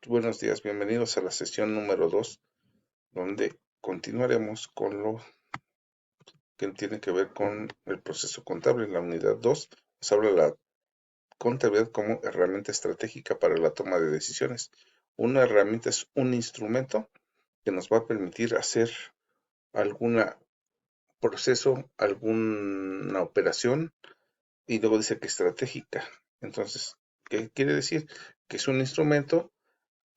Buenos días, bienvenidos a la sesión número 2, donde continuaremos con lo que tiene que ver con el proceso contable. En la unidad 2 nos habla la contabilidad como herramienta estratégica para la toma de decisiones. Una herramienta es un instrumento que nos va a permitir hacer algún proceso, alguna operación, y luego dice que estratégica. Entonces, ¿qué quiere decir? Que es un instrumento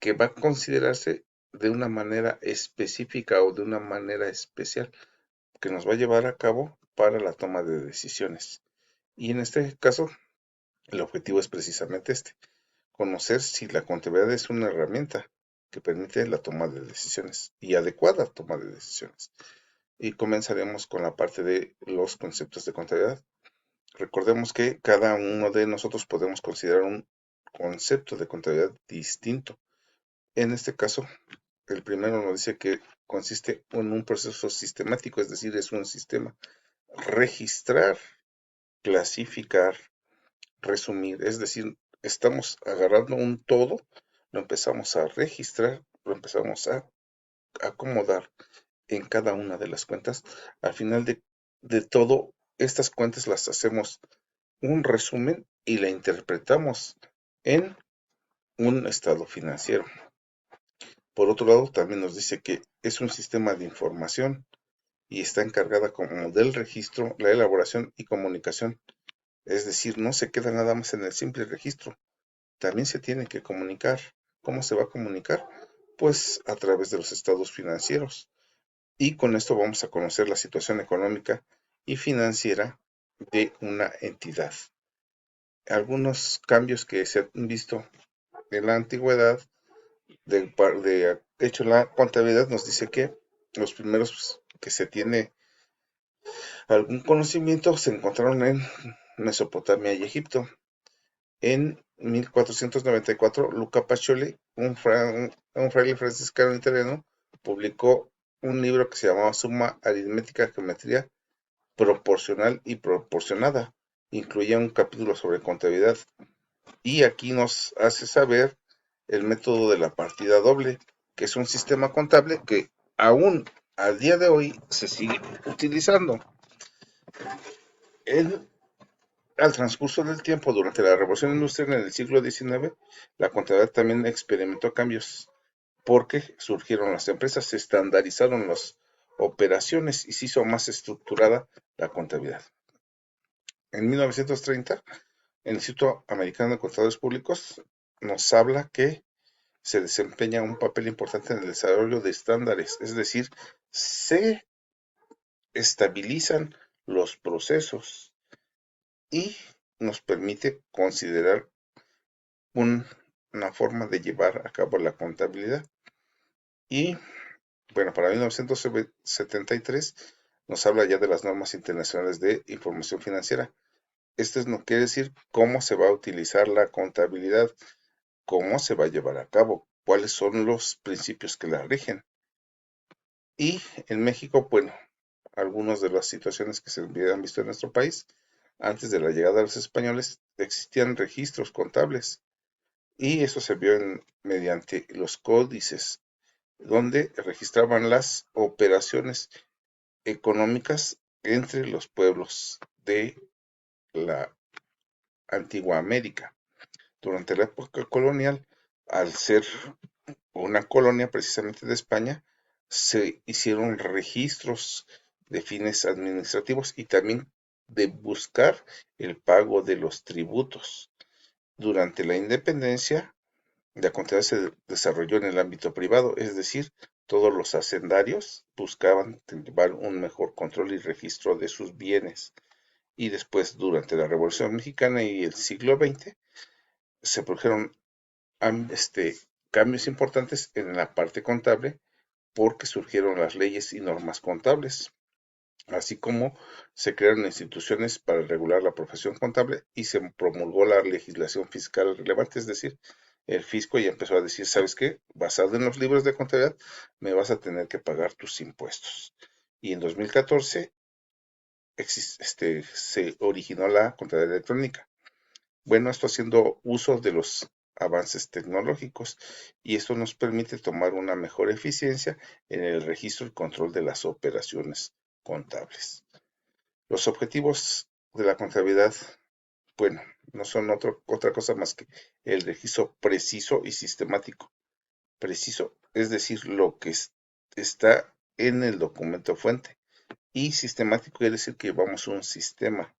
que va a considerarse de una manera específica o de una manera especial que nos va a llevar a cabo para la toma de decisiones. Y en este caso, el objetivo es precisamente conocer si la contabilidad es una herramienta que permite la toma de decisiones y adecuada toma de decisiones. Y comenzaremos con la parte de los conceptos de contabilidad. Recordemos que cada uno de nosotros podemos considerar un concepto de contabilidad distinto. En este caso, el primero nos dice que consiste en un proceso sistemático, es decir, es un sistema. Registrar, clasificar, resumir, es decir, estamos agarrando un todo, lo empezamos a registrar, lo empezamos a acomodar en cada una de las cuentas. Al final de todo, estas cuentas las hacemos un resumen y la interpretamos en un estado financiero. Por otro lado, también nos dice que es un sistema de información y está encargada como del registro, la elaboración y comunicación. Es decir, no se queda nada más en el simple registro, también se tiene que comunicar. ¿Cómo se va a comunicar? Pues a través de los estados financieros. Y con esto vamos a conocer la situación económica y financiera de una entidad. Algunos cambios que se han visto en la antigüedad, de hecho la contabilidad nos dice que los primeros que se tiene algún conocimiento se encontraron en Mesopotamia y Egipto. En 1494, Luca Pacioli, un fraile franciscano italiano, publicó un libro que se llamaba Suma Aritmética Geometría Proporcional y Proporcionada. Incluía un capítulo sobre contabilidad. Y aquí nos hace saber el método de la partida doble, que es un sistema contable que aún al día de hoy se sigue utilizando. Al transcurso del tiempo, durante la Revolución Industrial en el siglo XIX, la contabilidad también experimentó cambios porque surgieron las empresas, se estandarizaron las operaciones y se hizo más estructurada la contabilidad. En 1930, el Instituto Americano de Contadores Públicos nos habla que se desempeña un papel importante en el desarrollo de estándares, es decir, se estabilizan los procesos y nos permite considerar una forma de llevar a cabo la contabilidad. Y bueno, para 1973 nos habla ya de las normas internacionales de información financiera. Esto no quiere decir cómo se va a utilizar la contabilidad, cómo se va a llevar a cabo, cuáles son los principios que la rigen. Y en México, bueno, algunas de las situaciones que se habían visto en nuestro país, antes de la llegada de los españoles, existían registros contables y eso se vio mediante los códices, donde registraban las operaciones económicas entre los pueblos de la antigua América. Durante la época colonial, al ser una colonia precisamente de España, se hicieron registros de fines administrativos y también de buscar el pago de los tributos. Durante la independencia, la contabilidad se desarrolló en el ámbito privado, es decir, todos los hacendarios buscaban llevar un mejor control y registro de sus bienes. Y después, durante la Revolución Mexicana y el siglo XX, se produjeron cambios importantes en la parte contable porque surgieron las leyes y normas contables, así como se crearon instituciones para regular la profesión contable y se promulgó la legislación fiscal relevante, es decir, el fisco ya empezó a decir, ¿sabes qué? Basado en los libros de contabilidad, me vas a tener que pagar tus impuestos. Y en 2014 se originó la contabilidad electrónica. Bueno, esto haciendo uso de los avances tecnológicos, y esto nos permite tomar una mejor eficiencia en el registro y control de las operaciones contables. Los objetivos de la contabilidad, bueno, no son otra cosa más que el registro preciso y sistemático. Preciso, es decir, lo que está en el documento fuente. Y sistemático quiere decir que llevamos un sistema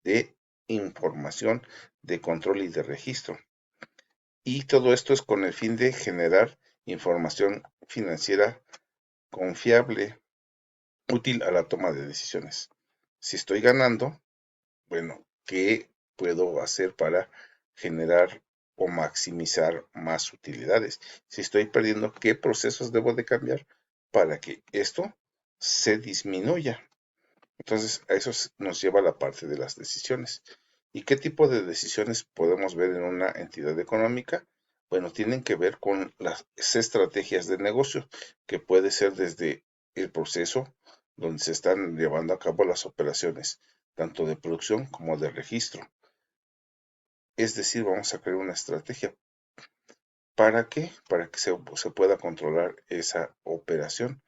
de información, de control y de registro. Y todo esto es con el fin de generar información financiera confiable, útil a la toma de decisiones. Si estoy ganando, bueno, ¿qué puedo hacer para generar o maximizar más utilidades? Si estoy perdiendo, ¿qué procesos debo de cambiar para que esto se disminuya? Entonces, a eso nos lleva a la parte de las decisiones. ¿Y qué tipo de decisiones podemos ver en una entidad económica? Bueno, tienen que ver con las estrategias de negocio, que puede ser desde el proceso donde se están llevando a cabo las operaciones, tanto de producción como de registro. Es decir, vamos a crear una estrategia. ¿Para qué? Para que se pueda controlar esa operación.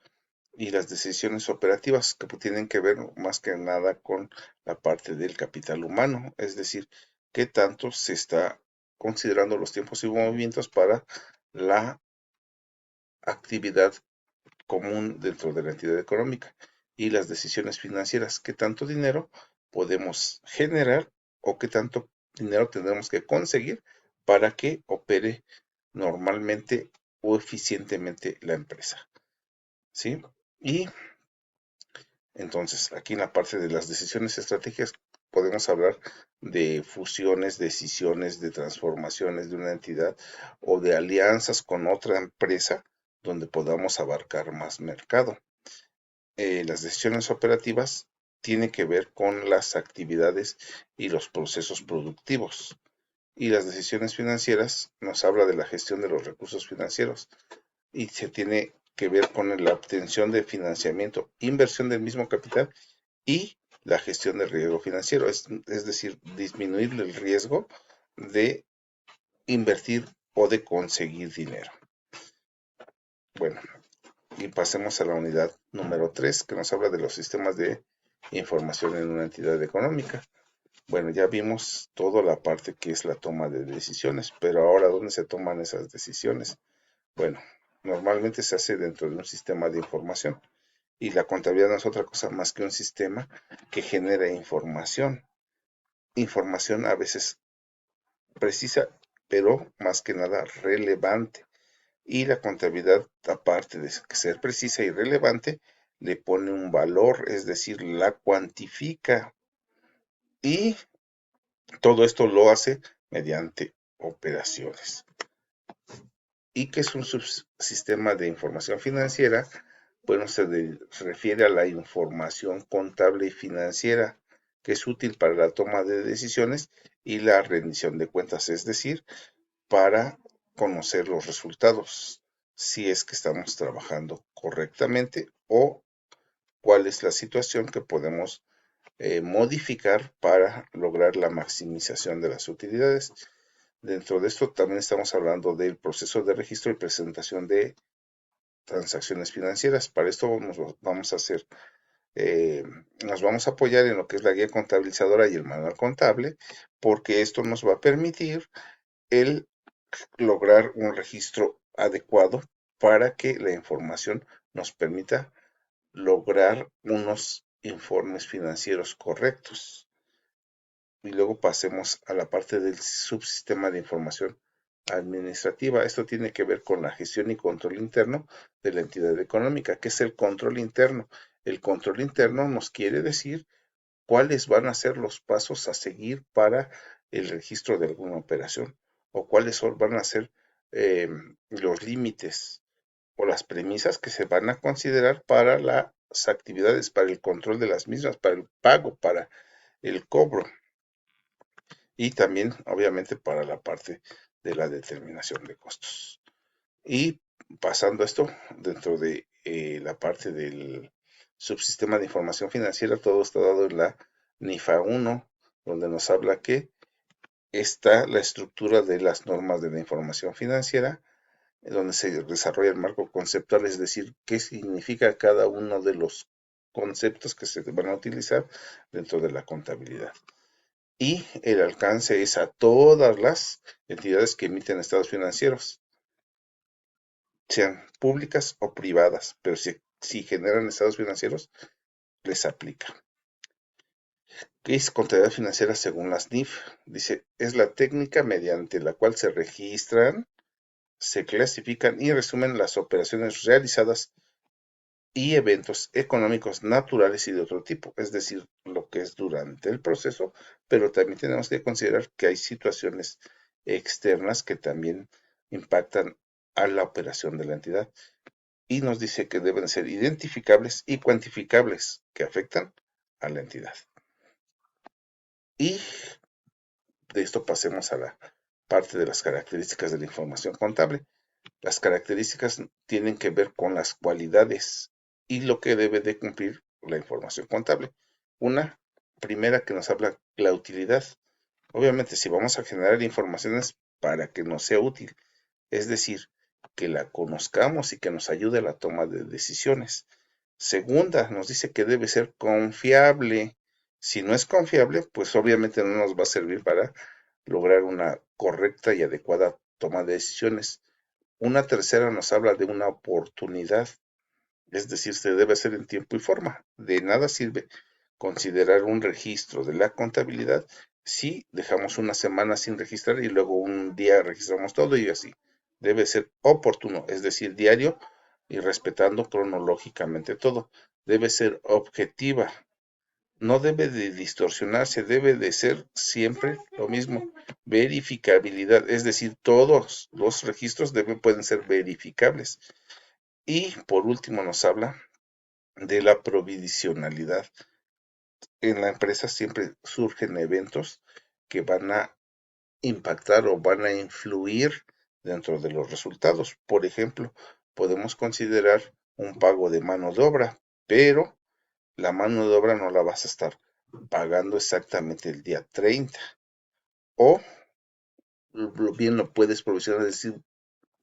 Y las decisiones operativas que tienen que ver más que nada con la parte del capital humano, es decir, qué tanto se está considerando los tiempos y movimientos para la actividad común dentro de la entidad económica, y las decisiones financieras, qué tanto dinero podemos generar o qué tanto dinero tendremos que conseguir para que opere normalmente o eficientemente la empresa, ¿sí? Y entonces, aquí en la parte de las decisiones estratégicas podemos hablar de fusiones, decisiones, de transformaciones de una entidad o de alianzas con otra empresa donde podamos abarcar más mercado. Las decisiones operativas tienen que ver con las actividades y los procesos productivos. Y las decisiones financieras nos habla de la gestión de los recursos financieros y se tiene que ver con la obtención de financiamiento, inversión del mismo capital y la gestión del riesgo financiero, es decir, disminuir el riesgo de invertir o de conseguir dinero. Bueno, y pasemos a la unidad número 3, que nos habla de los sistemas de información en una entidad económica. Bueno, ya vimos toda la parte que es la toma de decisiones, pero ahora, ¿dónde se toman esas decisiones? Bueno, normalmente se hace dentro de un sistema de información, y la contabilidad no es otra cosa más que un sistema que genera información. Información a veces precisa, pero más que nada relevante. Y la contabilidad, aparte de ser precisa y relevante, le pone un valor, es decir, la cuantifica. Y todo esto lo hace mediante operaciones. ¿Y qué es un subsistema de información financiera? Bueno, se refiere a la información contable y financiera que es útil para la toma de decisiones y la rendición de cuentas, es decir, para conocer los resultados, si es que estamos trabajando correctamente o cuál es la situación que podemos modificar para lograr la maximización de las utilidades. Dentro de esto también estamos hablando del proceso de registro y presentación de transacciones financieras. Para esto vamos a hacer, nos vamos a apoyar en lo que es la guía contabilizadora y el manual contable, porque esto nos va a permitir el lograr un registro adecuado para que la información nos permita lograr unos informes financieros correctos. Y luego pasemos a la parte del subsistema de información administrativa. Esto tiene que ver con la gestión y control interno de la entidad económica. ¿Qué es el control interno? El control interno nos quiere decir cuáles van a ser los pasos a seguir para el registro de alguna operación o cuáles van a ser los límites o las premisas que se van a considerar para las actividades, para el control de las mismas, para el pago, para el cobro y también obviamente para la parte de la determinación de costos. Y pasando esto dentro de la parte del subsistema de información financiera, todo está dado en la NIFA 1, donde nos habla que está la estructura de las normas de la información financiera, donde se desarrolla el marco conceptual, es decir, qué significa cada uno de los conceptos que se van a utilizar dentro de la contabilidad. Y el alcance es a todas las entidades que emiten estados financieros, sean públicas o privadas, pero si generan estados financieros, les aplica. ¿Qué es contabilidad financiera según las NIF? Dice, es la técnica mediante la cual se registran, se clasifican y resumen las operaciones realizadas y eventos económicos naturales y de otro tipo, es decir, lo que es durante el proceso, pero también tenemos que considerar que hay situaciones externas que también impactan a la operación de la entidad y nos dice que deben ser identificables y cuantificables que afectan a la entidad. Y de esto pasemos a la parte de las características de la información contable. Las características tienen que ver con las cualidades y lo que debe de cumplir la información contable. Una primera que nos habla la utilidad. Obviamente, si vamos a generar informaciones para que nos sea útil, es decir, que la conozcamos y que nos ayude a la toma de decisiones. Segunda, nos dice que debe ser confiable. Si no es confiable, pues obviamente no nos va a servir para lograr una correcta y adecuada toma de decisiones. Una tercera nos habla de una oportunidad, es decir, se debe hacer en tiempo y forma. De nada sirve considerar un registro de la contabilidad si dejamos una semana sin registrar y luego un día registramos todo y así. Debe ser oportuno, es decir, diario y respetando cronológicamente todo. Debe ser objetiva, no debe de distorsionarse, debe de ser siempre lo mismo. Verificabilidad, es decir, todos los registros pueden ser verificables. Y por último nos habla de la provisionalidad. En la empresa siempre surgen eventos que van a impactar o van a influir dentro de los resultados. Por ejemplo, podemos considerar un pago de mano de obra, pero la mano de obra no la vas a estar pagando exactamente el día 30. O bien lo puedes provisionar, es decir,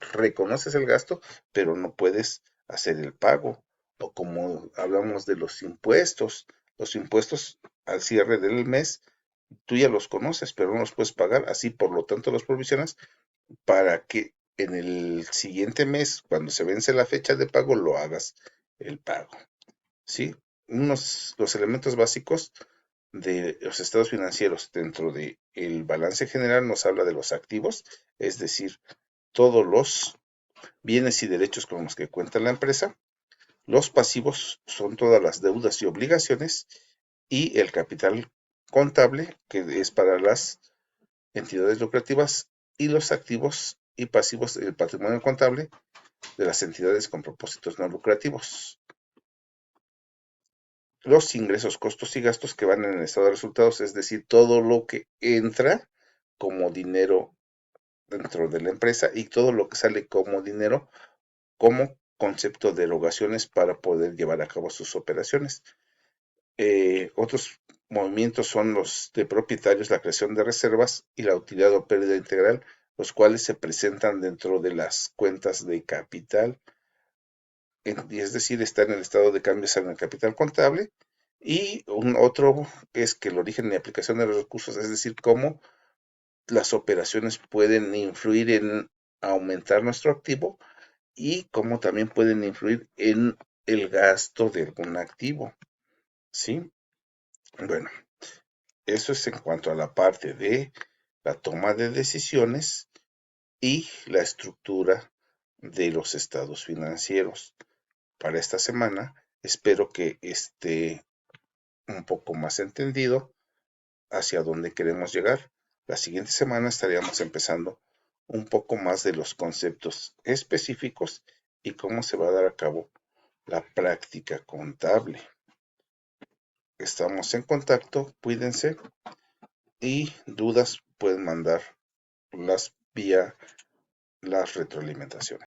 reconoces el gasto, pero no puedes hacer el pago. O como hablamos de los impuestos al cierre del mes, tú ya los conoces, pero no los puedes pagar, así por lo tanto los provisionas para que en el siguiente mes, cuando se vence la fecha de pago, lo hagas el pago. ¿Sí? Los elementos básicos de los estados financieros dentro de el balance general nos habla de los activos, es decir, todos los bienes y derechos con los que cuenta la empresa. Los pasivos son todas las deudas y obligaciones y el capital contable, que es para las entidades lucrativas, y los activos y pasivos del patrimonio contable de las entidades con propósitos no lucrativos. Los ingresos, costos y gastos que van en el estado de resultados, es decir, todo lo que entra como dinero dentro de la empresa y todo lo que sale como dinero como concepto de erogaciones para poder llevar a cabo sus operaciones. Otros movimientos son los de propietarios, la creación de reservas y la utilidad o pérdida integral, los cuales se presentan dentro de las cuentas de capital, y es decir, está en el estado de cambios en el capital contable. Y otro es que el origen y aplicación de los recursos, es decir, cómo las operaciones pueden influir en aumentar nuestro activo y cómo también pueden influir en el gasto de algún activo. ¿Sí? Bueno, eso es en cuanto a la parte de la toma de decisiones y la estructura de los estados financieros. Para esta semana espero que esté un poco más entendido hacia dónde queremos llegar. La siguiente semana estaríamos empezando un poco más de los conceptos específicos y cómo se va a dar a cabo la práctica contable. Estamos en contacto, cuídense y dudas pueden mandarlas vía las retroalimentaciones.